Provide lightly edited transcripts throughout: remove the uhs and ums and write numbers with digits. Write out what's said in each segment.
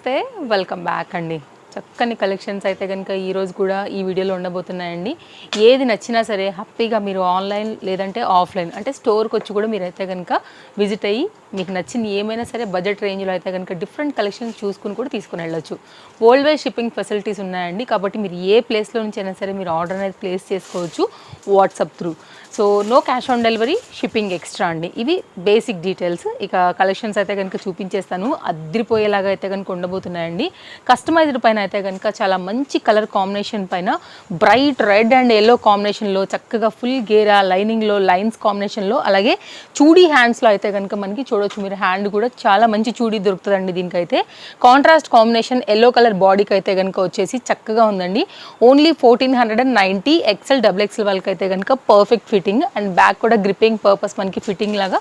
నమస్తే, welcome back అండి. చక్కని కలెక్షన్స్ అయితే కనుక ఈరోజు కూడా ఈ వీడియోలో ఉండబోతున్నాయండి. ఏది నచ్చినా సరే హ్యాపీగా మీరు ఆన్లైన్ లేదంటే ఆఫ్లైన్ అంటే స్టోర్కి వచ్చి కూడా మీరైతే కనుక విజిట్ అయ్యి మీకు నచ్చింది ఏమైనా సరే బడ్జెట్ రేంజ్లో అయితే కనుక డిఫరెంట్ కలెక్షన్స్ చూసుకుని కూడా తీసుకుని వెళ్ళొచ్చు. వరల్డ్ వైడ్ షిప్పింగ్ ఫెసిలిటీస్ ఉన్నాయండి. కాబట్టి మీరు ఏ ప్లేస్లో నుంచి అయినా సరే మీరు ఆర్డర్ అనేది ప్లేస్ చేసుకోవచ్చు WhatsApp through. So no cash on delivery, shipping extra అండి. ఇవి బేసిక్ డీటెయిల్స్. ఇక కలెక్షన్స్ అయితే కనుక చూపించేస్తాను. అద్రిపోయేలాగా అయితే కనుక ఉండబోతున్నాయండి. కస్టమైజ్డ్ పైన అయితే కనుక చాలా మంచి కలర్ కాంబినేషన్ పైన బ్రైట్ రెడ్ అండ్ ఎల్లో కాంబినేషన్లో చక్కగా ఫుల్ గేరా లైనింగ్లో లైన్స్ కాంబినేషన్లో అలాగే చూడీ హ్యాండ్స్లో అయితే కనుక మనకి చూడొచ్చు. మీరు హ్యాండ్ కూడా చాలా మంచి చూడీ దొరుకుతుందండి. దీనికైతే కాంట్రాస్ట్ కాంబినేషన్ ఎల్లో కలర్ బాడీకి అయితే కనుక వచ్చేసి చక్కగా ఉందండి. ఓన్లీ 1490 XL XXL వాళ్ళకి అయితే కనుక పర్ఫెక్ట్ ఫిట్టింగ్ అండ్ బ్యాక్ కూడా గ్రిప్పింగ్ పర్పస్ మనకి ఫిట్టింగ్ లాగా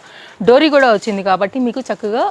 డోరీ కూడా వచ్చింది. కాబట్టి మీకు చక్కగా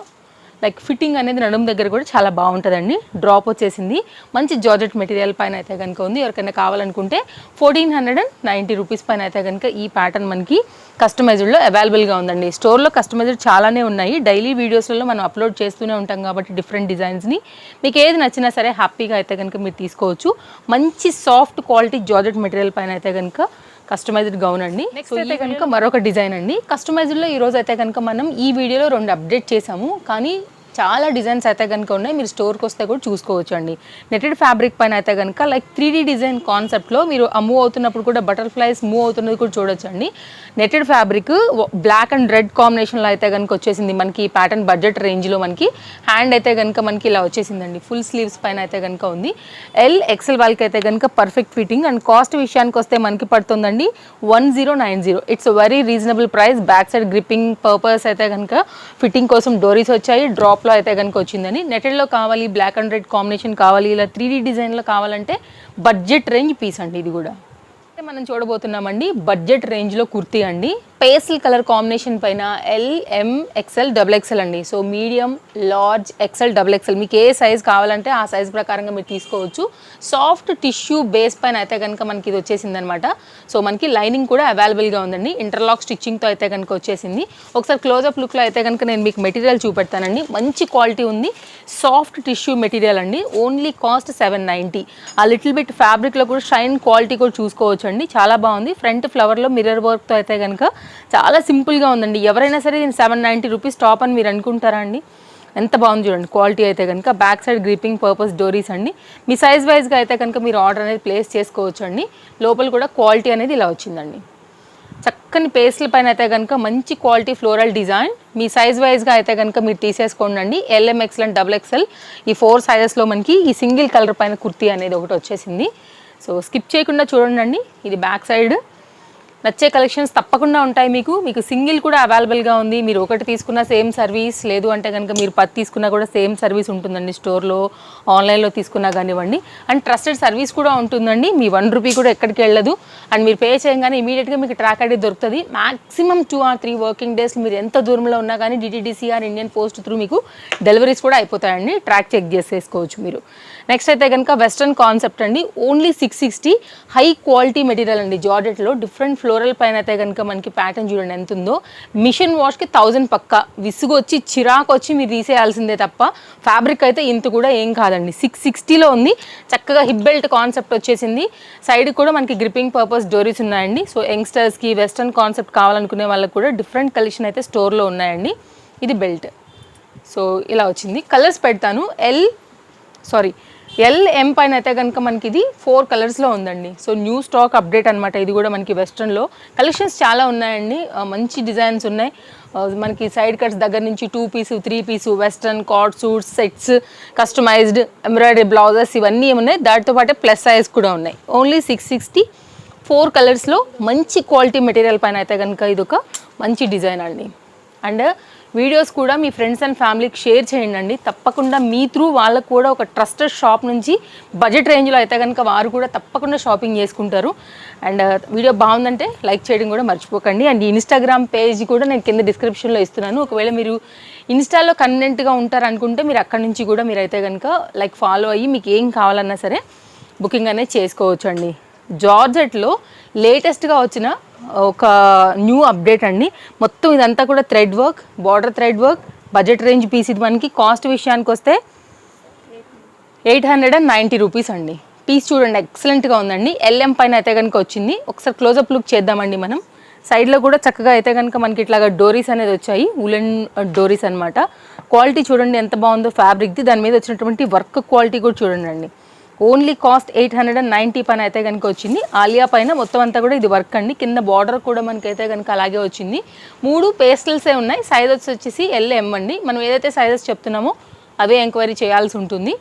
లైక్ ఫిట్టింగ్ అనేది నడుము దగ్గర కూడా చాలా బాగుంటుందండి. డ్రాప్ వచ్చేసింది. మంచి జార్జెట్ మెటీరియల్ పైన అయితే కనుక ఉంది. ఎవరికైనా కావాలనుకుంటే 1490 రూపీస్ పైన అయితే కనుక ఈ ప్యాటర్న్ మనకి కస్టమైజ్డ్లో అవైలబుల్గా ఉందండి. స్టోర్లో కస్టమైజ్డ్ చాలానే ఉన్నాయి. డైలీ వీడియోస్లలో మనం అప్లోడ్ చేస్తూనే ఉంటాం కాబట్టి డిఫరెంట్ డిజైన్స్ని మీకు ఏది నచ్చినా సరే హ్యాపీగా అయితే కనుక మీరు తీసుకోవచ్చు. మంచి సాఫ్ట్ క్వాలిటీ జార్జెట్ మెటీరియల్ పైన అయితే కనుక కస్టమైజ్డ్ గౌన్ అండి. నెక్స్ట్ అయితే కనుక మరొక డిజైన్ అండి. కస్టమైజ్డ్లో ఈరోజు అయితే కనుక మనం ఈ వీడియోలో 2 అప్డేట్ చేసాము. కానీ చాలా డిజైన్స్ అయితే కనుక ఉన్నాయి. మీరు స్టోర్కి వస్తే కూడా చూసుకోవచ్చు అండి. నెటెడ్ ఫ్యాబ్రిక్ పైన అయితే కనుక లైక్ 3D డిజైన్ కాన్సెప్ట్లో మీరు మూవ్ అవుతున్నప్పుడు కూడా బటర్ఫ్లైస్ మూవ్ అవుతున్నది కూడా చూడొచ్చు అండి. Netted fabric black and red కాంబినేషన్లో అయితే కనుక వచ్చేసింది. మనకి ఈ ప్యాటర్న్ బడ్జెట్ రేంజ్లో మనకి హ్యాండ్ అయితే కనుక మనకి ఇలా వచ్చేసిందండి. ఫుల్ స్లీవ్స్ పైన అయితే కనుక ఉంది. L XL వాళ్ళకి అయితే కనుక పర్ఫెక్ట్ ఫిట్టింగ్ అండ్ కాస్ట్ విషయానికి వస్తే మనకి పడుతుందండి 1090. It's very reasonable price. Back side gripping purpose అయితే కనుక ఫిట్టింగ్ కోసం డోరీస్ వచ్చాయి. డ్రాప్ అయితే కనుక వచ్చిందని. నెటెడ్లో కావాలి, బ్లాక్ అండ్ రెడ్ కాంబినేషన్ కావాలి, ఇలా 3D డిజైన్లో కావాలంటే బడ్జెట్ రేంజ్ పీస్ అండి ఇది కూడా. మనం చూడబోతున్నామండి బడ్జెట్ రేంజ్లో కుర్తీ అండి. పేస్టల్ కలర్ కాంబినేషన్ పైన L M XL XXL అండి. So medium, large, XL XXL మీకు ఏ సైజ్ కావాలంటే ఆ సైజ్ ప్రకారంగా మీరు తీసుకోవచ్చు. సాఫ్ట్ టిష్యూ బేస్ పైన అయితే కనుక మనకి ఇది వచ్చేసింది అనమాట. సో మనకి లైనింగ్ కూడా అవైలబుల్గా ఉందండి. ఇంటర్లాక్ స్టిచ్చింగ్తో అయితే కనుక వచ్చేసింది. ఒకసారి క్లోజప్ లుక్లో అయితే కనుక నేను మీకు మెటీరియల్ చూపెడతానండి. మంచి క్వాలిటీ ఉంది. సాఫ్ట్ టిష్యూ మెటీరియల్ అండి. Only cost 790. ఆ లిటిల్ బిట్ ఫ్యాబ్రిక్లో కూడా షైన్ క్వాలిటీ కూడా చూసుకోవచ్చు అండి. చాలా బాగుంది. ఫ్రంట్ ఫ్లవర్లో మిర్రర్ వర్క్తో అయితే కనుక చాలా సింపుల్గా ఉందండి. ఎవరైనా సరే దీన్ని 790 రూపీస్ టాప్ అని మీరు అనుకుంటారా అండి? ఎంత బాగుంది చూడండి క్వాలిటీ అయితే కనుక. బ్యాక్ సైడ్ గ్రిప్పింగ్ పర్పస్ డోరీస్ అండి. మీ సైజ్ వైజ్గా అయితే కనుక మీరు ఆర్డర్ అనేది ప్లేస్ చేసుకోవచ్చు అండి. లోపల కూడా క్వాలిటీ అనేది ఇలా వచ్చిందండి. చక్కని పేస్ట్ల పైన అయితే కనుక మంచి క్వాలిటీ ఫ్లోరల్ డిజైన్. మీ సైజ్ వైజ్గా అయితే కనుక మీరు తీసేసుకోండి అండి. L M XL and XXL ఈ 4 సైజెస్లో మనకి ఈ సింగిల్ కలర్ పైన కుర్తీ అనేది ఒకటి వచ్చేసింది. సో స్కిప్ చేయకుండా చూడండి అండి. ఇది బ్యాక్ సైడ్. నచ్చే కలెక్షన్స్ తప్పకుండా ఉంటాయి మీకు. మీకు సింగిల్ కూడా అవైలబుల్గా ఉంది. మీరు ఒకటి తీసుకున్న సేమ్ సర్వీస్, లేదు అంటే కనుక మీరు 10 తీసుకున్నా కూడా సేమ్ సర్వీస్ ఉంటుందండి. స్టోర్లో ఆన్లైన్లో తీసుకున్నా కానివ్వండి. అండ్ ట్రస్టెడ్ సర్వీస్ కూడా ఉంటుందండి. మీ 1 రూపీ కూడా ఎక్కడికి వెళ్ళదు. అండ్ మీరు పే చేయగానే ఇమీడియట్గా మీకు ట్రాక్ ఐడి దొరుకుతుంది. మ్యాక్సిమం 2 or 3 వర్కింగ్ డేస్ మీరు ఎంత దూరంలో ఉన్నా కానీ DTDC or Indian post through మీకు డెలివరీస్ కూడా అయిపోతాయండి. ట్రాక్ చెక్ చేసేసుకోవచ్చు మీరు. నెక్స్ట్ అయితే కనుక వెస్ట్రన్ కాన్సెప్ట్ అండి. ఓన్లీ 660. హై క్వాలిటీ మెటీరియల్ అండి. జార్జెట్లో డిఫరెంట్ ఫ్లోరల్ పైన అయితే కనుక మనకి ప్యాటర్న్ చూడండి ఎంత ఉందో. మిషన్ వాష్కి 1000 పక్కా. విసుగు వచ్చి చిరాకు వచ్చి మీరు తీసేయాల్సిందే తప్ప ఫ్యాబ్రిక్ అయితే ఇంత కూడా ఏం కాదండి. 660లో ఉంది. చక్కగా హిప్ బెల్ట్ కాన్సెప్ట్ వచ్చేసింది. సైడ్ కూడా మనకి గ్రిప్పింగ్ పర్పస్ డోరీస్ ఉన్నాయండి. సో యంగ్స్టర్స్కి వెస్ట్రన్ కాన్సెప్ట్ కావాలనుకునే వాళ్ళకి కూడా డిఫరెంట్ కలెక్షన్ అయితే స్టోర్లో ఉన్నాయండి. ఇది బెల్ట్. సో ఇలా వచ్చింది. కలర్స్ పెడతాను. L M పైన అయితే కనుక మనకి ఇది 4 కలర్స్లో ఉందండి. సో న్యూ స్టాక్ అప్డేట్ అనమాట. ఇది కూడా మనకి వెస్ట్రన్లో కలెక్షన్స్ చాలా ఉన్నాయండి. మంచి డిజైన్స్ ఉన్నాయి. మనకి సైడ్ కట్స్ దగ్గర నుంచి 2 piece 3 piece western card suits sets, customized embroidery blouses ఇవన్నీ ఉన్నాయి. దాటితో పాటే ప్లస్ సైజ్ కూడా ఉన్నాయి. ఓన్లీ 660. 4 కలర్స్లో మంచి క్వాలిటీ మెటీరియల్ పైన అయితే కనుక ఇది ఒక మంచి డిజైన్ అండి. అండ్ వీడియోస్ కూడా మీ ఫ్రెండ్స్ అండ్ ఫ్యామిలీకి షేర్ చేయండి అండి. తప్పకుండా మీ త్రూ వాళ్ళకు కూడా ఒక ట్రస్టెడ్ షాప్ నుంచి బడ్జెట్ రేంజ్లో అయితే కనుక వారు కూడా తప్పకుండా షాపింగ్ చేసుకుంటారు. అండ్ వీడియో బాగుందంటే లైక్ చేయడం కూడా మర్చిపోకండి. అండ్ ఇన్స్టాగ్రామ్ పేజ్ కూడా నేను కింద డిస్క్రిప్షన్లో ఇస్తున్నాను. ఒకవేళ మీరు ఇన్స్టాలో కన్వెంట్గా ఉంటారు అనుకుంటే మీరు అక్కడి నుంచి కూడా మీరు అయితే కనుక లైక్ ఫాలో అయ్యి మీకు ఏం కావాలన్నా సరే బుకింగ్ అనేది చేసుకోవచ్చు అండి. జార్జెట్లో లేటెస్ట్గా వచ్చిన ఒక న్యూ అప్డేట్ అండి. మొత్తం ఇదంతా కూడా thread work, border thread work, budget range piece. ఇది మనకి కాస్ట్ విషయానికి వస్తే 890 రూపీస్ అండి. పీస్ చూడండి ఎక్సలెంట్గా ఉందండి. ఎల్ఎం పైన అయితే కనుక వచ్చింది. ఒకసారి క్లోజప్ లుక్ చేద్దామండి మనం. సైడ్లో కూడా చక్కగా అయితే కనుక మనకి ఇట్లాగా డోరీస్ అనేది వచ్చాయి, ఉలెన్ డోరీస్ అనమాట. క్వాలిటీ చూడండి ఎంత బాగుందో ఫ్యాబ్రిక్ది. దాని మీద వచ్చినటువంటి వర్క్ క్వాలిటీ కూడా చూడండి అండి. ఓన్లీ కాస్ట్ 890 పైన అయితే కనుక వచ్చింది. ఆలియా పైన మొత్తం అంతా కూడా ఇది వర్క్ అండి. కింద బార్డర్ కూడా మనకైతే కనుక అలాగే వచ్చింది. 3 పేస్టల్సే ఉన్నాయి. సైజ్ వచ్చేసి ఎల్ఎం అండి. మనం ఏదైతే సైజెస్ చెప్తున్నామో అవే ఎంక్వైరీ చేయాల్సి ఉంటుంది.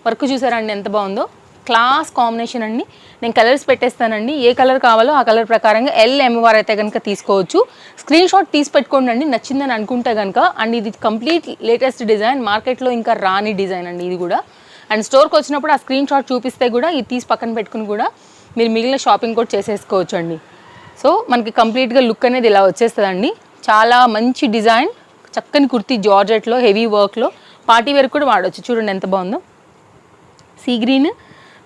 వర్క్ చూసారా అండి ఎంత బాగుందో. క్లాస్ కాంబినేషన్ అండి. నేను కలర్స్ పెట్టేస్తానండి. ఏ కలర్ కావాలో ఆ కలర్ ప్రకారంగా ఎల్ఎం వారు అయితే కనుక తీసుకోవచ్చు. స్క్రీన్ షాట్ తీసి పెట్టుకోండి అండి నచ్చిందని అనుకుంటే కనుక. అండ్ ఇది కంప్లీట్ లేటెస్ట్ డిజైన్, మార్కెట్లో ఇంకా రాని డిజైన్ అండి ఇది కూడా. అండ్ స్టోర్కి వచ్చినప్పుడు ఆ స్క్రీన్ షాట్ చూపిస్తే కూడా ఇది తీసి పక్కన పెట్టుకుని కూడా మీరు మిగిలిన షాపింగ్ కూడా చేసేసుకోవచ్చు అండి. సో మనకి కంప్లీట్గా లుక్ అనేది ఇలా వచ్చేస్తుందండి. చాలా మంచి డిజైన్, చక్కని కుర్తీ జార్జెట్లో హెవీ వర్క్లో పార్టీ వేర్ కూడా వాడవచ్చు. చూడండి ఎంత బాగుందో. సీ గ్రీన్,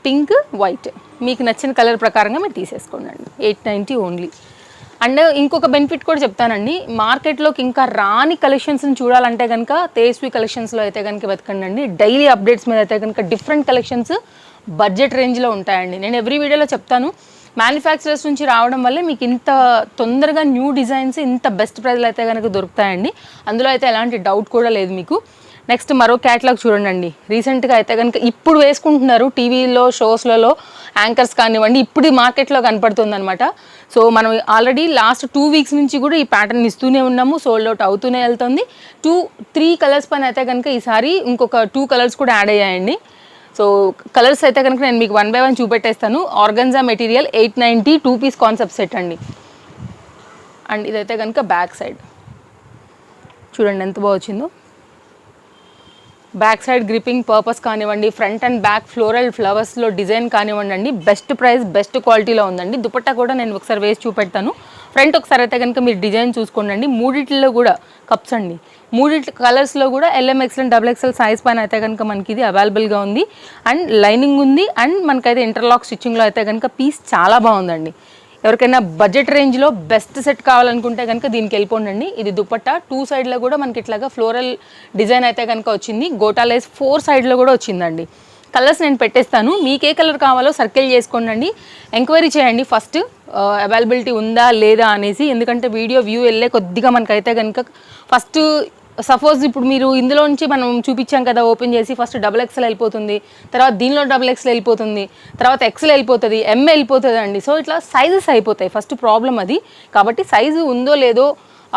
పింక్, వైట్ మీకు నచ్చిన కలర్ ప్రకారంగా మీరు తీసేసుకోండి అండి. 890 ఓన్లీ. అండ్ ఇంకొక బెనిఫిట్ కూడా చెప్తానండి. మార్కెట్లోకి ఇంకా రాని కలెక్షన్స్ని చూడాలంటే కనుక తేజస్వి కలెక్షన్స్లో అయితే కనుక వెతకండి అండి. డైలీ అప్డేట్స్ మీద అయితే కనుక డిఫరెంట్ కలెక్షన్స్ బడ్జెట్ రేంజ్లో ఉంటాయండి. నేను ఎవ్రీ వీడియోలో చెప్తాను, మ్యానుఫ్యాక్చరర్స్ నుంచి రావడం వల్లే మీకు ఇంత తొందరగా న్యూ డిజైన్స్ ఇంత బెస్ట్ ప్రైస్లో అయితే కనుక దొరుకుతాయండి. అందులో అయితే ఎలాంటి డౌట్ కూడా లేదు మీకు. నెక్స్ట్ మరో క్యాటలాగ్ చూడండి. రీసెంట్గా అయితే కనుక ఇప్పుడు వేసుకుంటున్నారు టీవీలో షోస్లలో యాంకర్స్ కానివ్వండి, ఇప్పుడు మార్కెట్లో కనపడుతుంది అనమాట. సో మనం ఆల్రెడీ లాస్ట్ 2 వీక్స్ నుంచి కూడా ఈ ప్యాటర్న్ ఇస్తూనే ఉన్నాము. సోల్డ్ అవుట్ అవుతూనే వెళ్తుంది. 3 కలర్స్ పైన అయితే కనుక ఈసారి ఇంకొక 2 కలర్స్ కూడా యాడ్ అయ్యాయండి. సో కలర్స్ అయితే కనుక నేను మీకు 1 by 1 చూపెట్టేస్తాను. Organza material 890 2 piece concept set అండి. అండ్ ఇదైతే కనుక బ్యాక్ సైడ్ చూడండి ఎంత బాగా వచ్చిందో. బ్యాక్ సైడ్ గ్రిప్పింగ్ పర్పస్ కానివ్వండి, ఫ్రంట్ అండ్ బ్యాక్ ఫ్లోరల్ ఫ్లవర్స్లో డిజైన్ కానివ్వండి అండి, బెస్ట్ ప్రైస్ బెస్ట్ క్వాలిటీలో ఉందండి. దుపట్టా కూడా నేను ఒకసారి వేసి చూపెడతాను. ఫ్రంట్ ఒకసారి అయితే కనుక మీరు డిజైన్ చూసుకోండి. 3 కూడా కప్స్ అండి. 3 కలర్స్లో కూడా ఎల్ఎం ఎక్స్ఎల్ XXL సైజ్ పైన అయితే కనుక మనకి ఇది అవైలబుల్గా ఉంది. అండ్ లైనింగ్ ఉంది. అండ్ మనకైతే ఇంటర్లాక్ స్టిచ్చింగ్లో అయితే కనుక పీస్ చాలా బాగుందండి. ఎవరికైనా బడ్జెట్ రేంజ్లో బెస్ట్ సెట్ కావాలనుకుంటే కనుక దీనికి వెళ్ళిపోండి. ఇది దుపట్టా 2 సైడ్లో కూడా మనకి ఇట్లాగా ఫ్లోరల్ డిజైన్ అయితే కనుక వచ్చింది. గోటా లేస్ 4 సైడ్లో కూడా వచ్చిందండి. కలర్స్ నేను పెట్టేస్తాను. మీకు ఏ కలర్ కావాలో సర్కిల్ చేసుకోండి. ఎంక్వైరీ చేయండి ఫస్ట్ అవైలబిలిటీ ఉందా లేదా అనేసి. ఎందుకంటే వీడియో వ్యూ వెళ్ళే కొద్దిగా మనకైతే కనుక ఫస్ట్ సపోజ్ ఇప్పుడు మీరు ఇందులో నుంచి మనం చూపించాం కదా, ఓపెన్ చేసి ఫస్ట్ XXL వెళ్ళిపోతుంది, తర్వాత దీనిలో XXL వెళ్ళిపోతుంది, తర్వాత XL వెళ్ళిపోతుంది, M వెళ్ళిపోతుంది అండి. సో ఇట్లా సైజెస్ అయిపోతాయి. ఫస్ట్ ప్రాబ్లం అది. కాబట్టి సైజు ఉందో లేదో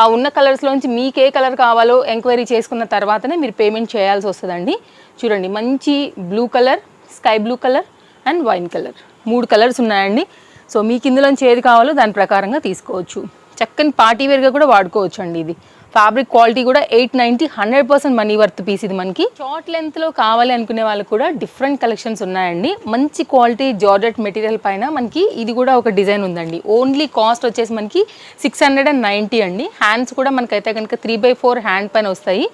ఆ ఉన్న కలర్స్లోంచి మీకు ఏ కలర్ కావాలో ఎంక్వైరీ చేసుకున్న తర్వాతనే మీరు పేమెంట్ చేయాల్సి వస్తుందండి. చూడండి మంచి blue colour, sky blue colour and wine colour 3 colours ఉన్నాయండి. సో మీకు ఇందులోంచి ఏది కావాలో దాని ప్రకారంగా తీసుకోవచ్చు. చక్కని పార్టీ వేర్గా కూడా వాడుకోవచ్చు అండి. ఇది ఫ్యాబ్రిక్ క్వాలిటీ కూడా 890 100% మనీ వర్త్ పీస్. ఇది మనకి షార్ట్ లెంత్లో కావాలి అనుకునే వాళ్ళకి కూడా డిఫరెంట్ కలెక్షన్స్ ఉన్నాయండి. మంచి క్వాలిటీ జార్జెట్ మెటీరియల్ పైన మనకి ఇది కూడా ఒక డిజైన్ ఉందండి. ఓన్లీ కాస్ట్ వచ్చేసి మనకి 690 అండి. హ్యాండ్స్ కూడా మనకైతే కనుక 3/4 హ్యాండ్ పైన వస్తాయి.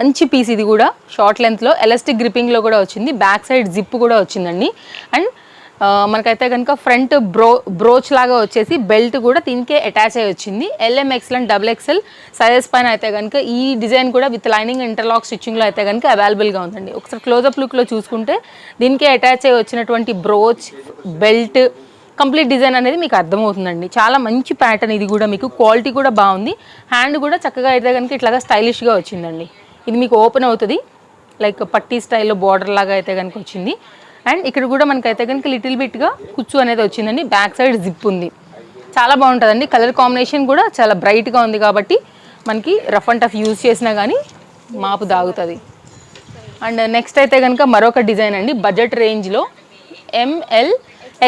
మంచి పీస్ ఇది కూడా షార్ట్ లెంత్లో ఎలాస్టిక్ గ్రిప్పింగ్లో కూడా వచ్చింది. బ్యాక్ సైడ్ జిప్ కూడా వచ్చిందండి. అండ్ మనకైతే కనుక ఫ్రంట్ బ్రోచ్ లాగా వచ్చేసి బెల్ట్ కూడా దీనికే అటాచ్ అయ్యి వచ్చింది. LM XL and XXL sizes పైన అయితే కనుక ఈ డిజైన్ కూడా విత్ లైనింగ్ ఇంటర్లాక్ స్టిచ్చింగ్లో అయితే కనుక అవైలబుల్గా ఉందండి. ఒకసారి క్లోజప్ లుక్లో చూసుకుంటే దీనికే అటాచ్ అయ్యి వచ్చినటువంటి బ్రోచ్, బెల్ట్, కంప్లీట్ డిజైన్ అనేది మీకు అర్థమవుతుందండి. చాలా మంచి ప్యాటర్న్ ఇది కూడా. మీకు క్వాలిటీ కూడా బాగుంది. హ్యాండ్ కూడా చక్కగా అయితే కనుక ఇట్లాగా స్టైలిష్గా వచ్చిందండి. ఇది మీకు ఓపెన్ అవుతుంది, లైక్ పట్టీ స్టైల్లో బార్డర్ లాగా అయితే కనుక వచ్చింది. అండ్ ఇక్కడ కూడా మనకైతే కనుక లిటిల్ బిట్గా కుచ్చు అనేది వచ్చిందండి. బ్యాక్ సైడ్ జిప్ ఉంది. చాలా బాగుంటుందండి. కలర్ కాంబినేషన్ కూడా చాలా బ్రైట్గా ఉంది కాబట్టి మనకి రఫ్ అండ్ టఫ్ యూజ్ చేసినా కానీ మాపు దాగుతుంది. అండ్ నెక్స్ట్ అయితే కనుక మరొక డిజైన్ అండి. బడ్జెట్ రేంజ్లో ML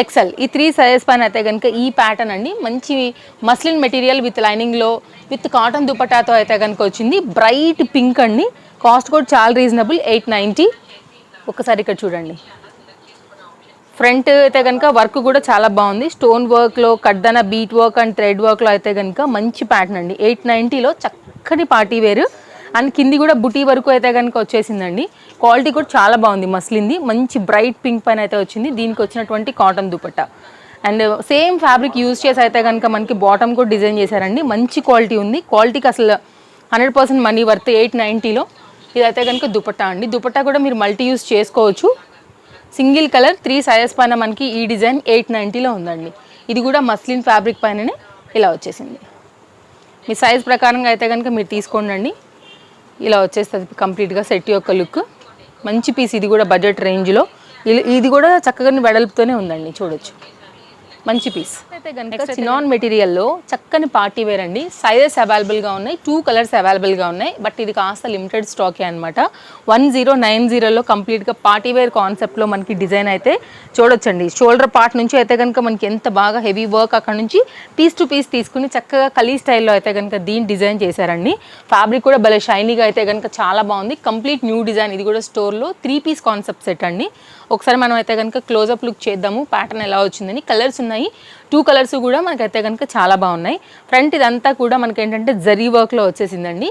XL ఈ 3 సైజెస్ పైన అయితే కనుక ఈ ప్యాటర్న్ అండి. మంచి మస్లిన్ మెటీరియల్ విత్ లైనింగ్లో విత్ కాటన్ దుపట్టాతో అయితే కనుక వచ్చింది. బ్రైట్ పింక్ అండి. కాస్ట్ కూడా చాలా రీజనబుల్ 890. ఒకసారి ఇక్కడ చూడండి. ఫ్రంట్ అయితే కనుక వర్క్ కూడా చాలా బాగుంది. స్టోన్ వర్క్లో కడ్దన బీట్ వర్క్ అండ్ థ్రెడ్ వర్క్లో అయితే కనుక మంచి ప్యాటర్న్ అండి. 890లో చక్కని పార్టీ వేరు. అండ్ కింది కూడా బుటీ వరకు అయితే కనుక వచ్చేసిందండి. క్వాలిటీ కూడా చాలా బాగుంది. మస్లింది మంచి బ్రైట్ పింక్ పైన అయితే వచ్చింది. దీనికి వచ్చినటువంటి cotton dupatta and same fabric use చేసి అయితే కనుక మనకి బాటమ్ కూడా డిజైన్ చేశారండి. మంచి క్వాలిటీ ఉంది. క్వాలిటీకి అసలు 100% మనీ వర్త్ 890లో. ఇదైతే కనుక దుపట్టా అండి. దుపట్టా కూడా మీరు మల్టీ యూజ్ చేసుకోవచ్చు. సింగిల్ కలర్ 3 సైజెస్ పైన మనకి ఈ డిజైన్ 890లో ఉందండి. ఇది కూడా మస్లిన్ ఫ్యాబ్రిక్ పైననే ఇలా వచ్చేసింది. మీ సైజ్ ప్రకారంగా అయితే కనుక మీరు తీసుకోండి. ఇలా వచ్చేస్తుంది కంప్లీట్గా సెట్ యొక్క లుక్. మంచి పీస్ ఇది కూడా బడ్జెట్ రేంజ్లో. ఇది కూడా చక్కగా వెడల్పుతోనే ఉందండి, చూడొచ్చు. మంచి పీస్ అయితే కనుక చినాన్ మెటీరియల్లో చక్కని పార్టీ వేర్ అండి. సైజెస్ అవైలబుల్గా ఉన్నాయి, 2 కలర్స్ అవైలబుల్గా ఉన్నాయి. బట్ ఇది కాస్త లిమిటెడ్ స్టాకే అనమాట. 1090లో కంప్లీట్గా పార్టీ వేర్ కాన్సెప్ట్లో మనకి డిజైన్ అయితే చూడొచ్చండి. షోల్డర్ పార్ట్ నుంచి అయితే కనుక మనకి ఎంత బాగా హెవీ వర్క్ అక్కడ నుంచి పీస్ టు పీస్ తీసుకుని చక్కగా కలీ స్టైల్లో అయితే కనుక దీన్ని డిజైన్ చేశారండి. ఫ్యాబ్రిక్ కూడా భలే షైనీగా అయితే కనుక చాలా బాగుంది. Complete new design. ఇది కూడా స్టోర్లో 3 పీస్ కాన్సెప్ట్ సెట్ అండి. ఒకసారి మనం అయితే కనుక క్లోజప్ లుక్ చేద్దాము ప్యాటర్న్ ఎలా వచ్చిందని. కలర్స్ ఉన్నాయి, 2 కలర్స్ కూడా మనకైతే కనుక చాలా బాగున్నాయి. ఫ్రంట్ ఇదంతా కూడా మనకి ఏంటంటే జరీ వర్క్లో వచ్చేసిందండి.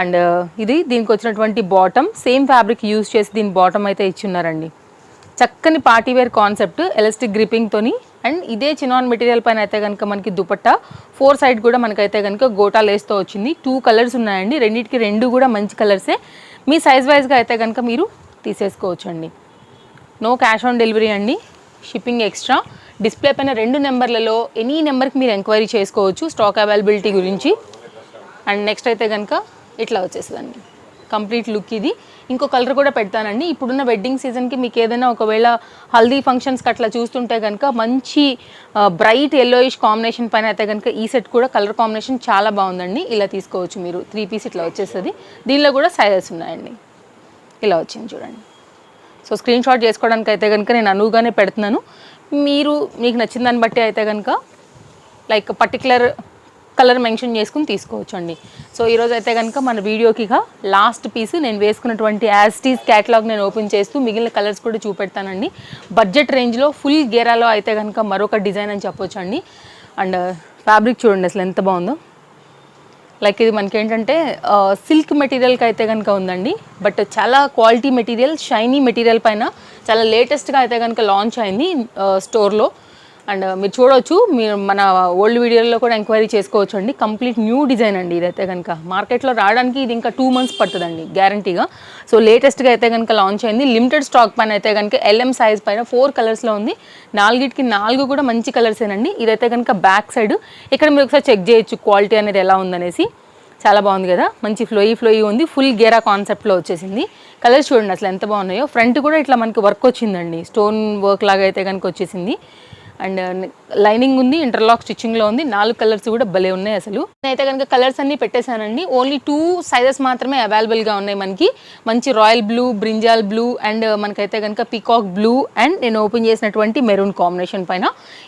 అండ్ ఇది దీనికి వచ్చినటువంటి బాటమ్ సేమ్ ఫ్యాబ్రిక్ యూజ్ చేసి దీని బాటమ్ అయితే ఇచ్చున్నారండి. చక్కని పార్టీవేర్ కాన్సెప్ట్ ఎలాస్టిక్ గ్రిప్పింగ్తోని. అండ్ ఇదే చినాన్ మెటీరియల్ పైన అయితే కనుక మనకి దుపట్టా 4 సైడ్ కూడా మనకైతే కనుక గోటా లేస్తో వచ్చింది. 2 కలర్స్ ఉన్నాయండి. రెండింటికి 2 కూడా మంచి కలర్సే. మీ సైజ్ వైజ్గా అయితే కనుక మీరు తీసేసుకోవచ్చు అండి. నో క్యాష్ ఆన్ డెలివరీ అండి, షిప్పింగ్ ఎక్స్ట్రా. డిస్ప్లే పైన 2 నెంబర్లలో ఎనీ నెంబర్కి మీరు ఎంక్వైరీ చేసుకోవచ్చు స్టాక్ అవైలబిలిటీ గురించి. అండ్ నెక్స్ట్ అయితే కనుక ఇట్లా వచ్చేస్తుందండి కంప్లీట్ లుక్. ఇది ఇంకో కలర్ కూడా పెడతానండి. ఇప్పుడున్న వెడ్డింగ్ సీజన్కి మీకు ఏదైనా ఒకవేళ హల్దీ ఫంక్షన్స్కి అట్లా చూస్తుంటే కనుక మంచి బ్రైట్ ఎల్లోయిష్ కాంబినేషన్ పైన అయితే కనుక ఈ సెట్ కూడా కలర్ కాంబినేషన్ చాలా బాగుందండి. ఇలా తీసుకోవచ్చు మీరు. 3 పీస్ ఇట్లా వచ్చేస్తుంది. దీనిలో కూడా సైజెస్ ఉన్నాయండి. ఇలా వచ్చింది చూడండి. సో స్క్రీన్ షాట్ చేసుకోవడానికి అయితే కనుక నేను అనువుగానే పెడుతున్నాను. మీకు నచ్చిన దాన్ని బట్టి అయితే కనుక లైక్ పర్టికులర్ కలర్ మెన్షన్ చేసుకుని తీసుకోవచ్చు అండి. సో ఈరోజు అయితే కనుక మన వీడియోకి లాస్ట్ పీస్ నేను వేసుకున్నటువంటి యాస్టీస్ క్యాటలాగ్ నేను ఓపెన్ చేస్తూ మిగిలిన కలర్స్ కూడా చూపెడతానండి. బడ్జెట్ రేంజ్లో ఫుల్ గేరాలో అయితే కనుక మరొక డిజైన్ అని చెప్పొచ్చు అండి. అండ్ ఫ్యాబ్రిక్ చూడండి అసలు ఎంత బాగుందో. లైక్ ఇది మనకి ఏంటంటే సిల్క్ మెటీరియల్కి అయితే కనుక ఉందండి. బట్ చాలా క్వాలిటీ మెటీరియల్, షైనీ మెటీరియల్ పైన చాలా లేటెస్ట్గా అయితే కనుక లాంచ్ అయింది స్టోర్లో. అండ్ మీరు చూడవచ్చు, మీరు మన ఓల్డ్ వీడియోలో కూడా ఎంక్వైరీ చేసుకోవచ్చు అండి. కంప్లీట్ న్యూ డిజైన్ అండి. ఇదైతే కనుక మార్కెట్లో రావడానికి ఇది ఇంకా 2 మంత్స్ పడుతుందండి గ్యారంటీగా. సో లేటెస్ట్గా అయితే కనుక లాంచ్ అయింది. లిమిటెడ్ స్టాక్ పైన అయితే కనుక LM సైజ్ పైన 4 కలర్స్లో ఉంది. 4 కూడా మంచి కలర్సేనండి. ఇదైతే కనుక బ్యాక్ సైడ్ ఇక్కడ మీరు ఒకసారి చెక్ చేయొచ్చు క్వాలిటీ అనేది ఎలా ఉందనేసి. చాలా బాగుంది కదా, మంచి ఫ్లోయి ఉంది. ఫుల్ గేరా కాన్సెప్ట్లో వచ్చేసింది. కలర్స్ చూడండి అసలు ఎంత బాగున్నాయో. ఫ్రంట్ కూడా ఇట్లా మనకి వర్క్ వచ్చిందండి, స్టోన్ వర్క్ లాగా అయితే కనుక వచ్చేసింది. అండ్ లైనింగ్ ఉంది, ఇంటర్లాక్ స్టిచ్చింగ్లో ఉంది. 4 కలర్స్ కూడా భలే ఉన్నాయి అసలు. నేనైతే కనుక కలర్స్ అన్నీ పెట్టేశానండి. ఓన్లీ 2 సైజెస్ మాత్రమే అవైలబుల్గా ఉన్నాయి మనకి. మంచి royal blue, brinjal blue and మనకైతే కనుక పీకాక్ బ్లూ అండ్ నేను ఓపెన్ చేసినటువంటి మెరూన్ కాంబినేషన్ పైన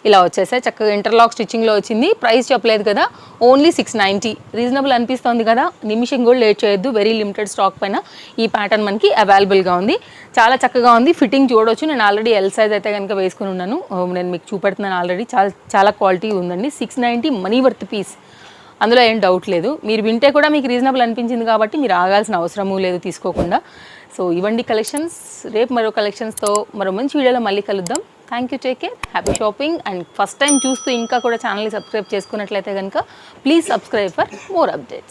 ఇలా వచ్చేసాయి. చక్కగా ఇంటర్లాక్ స్టిచ్చింగ్లో వచ్చింది. ప్రైస్ చెప్పలేదు కదా, ఓన్లీ 690. రీజనబుల్ అనిపిస్తుంది కదా, నిమిషం కూడా లేట్ చేయొద్దు. వెరీ లిమిటెడ్ స్టాక్ పైన ఈ ప్యాటర్న్ మనకి అవైలబుల్గా ఉంది. చాలా చక్కగా ఉంది. ఫిట్టింగ్ చూడవచ్చు. నేను ఆల్రెడీ L సైజ్ అయితే కనుక వేసుకుని ఉన్నాను. నేను మీకు చూపెడుతున్నాను ఆల్రెడీ. చాలా క్వాలిటీ ఉందండి. 690 మనీ వర్త్ పీస్, అందులో ఏం డౌట్ లేదు. మీరు వింటే కూడా మీకు రీజనబుల్ అనిపించింది కాబట్టి మీరు ఆగాల్సిన అవసరము లేదు తీసుకోకుండా. సో ఇవ్వండి కలెక్షన్స్. రేపు మరో కలెక్షన్స్తో మరో మంచి వీడియోలో మళ్ళీ కలుద్దాం. Thank you, take care, happy shopping. And first time చూస్తూ ఇంకా కూడా ఛానల్ని సబ్స్క్రైబ్ చేసుకున్నట్లయితే కనుక please subscribe for more updates.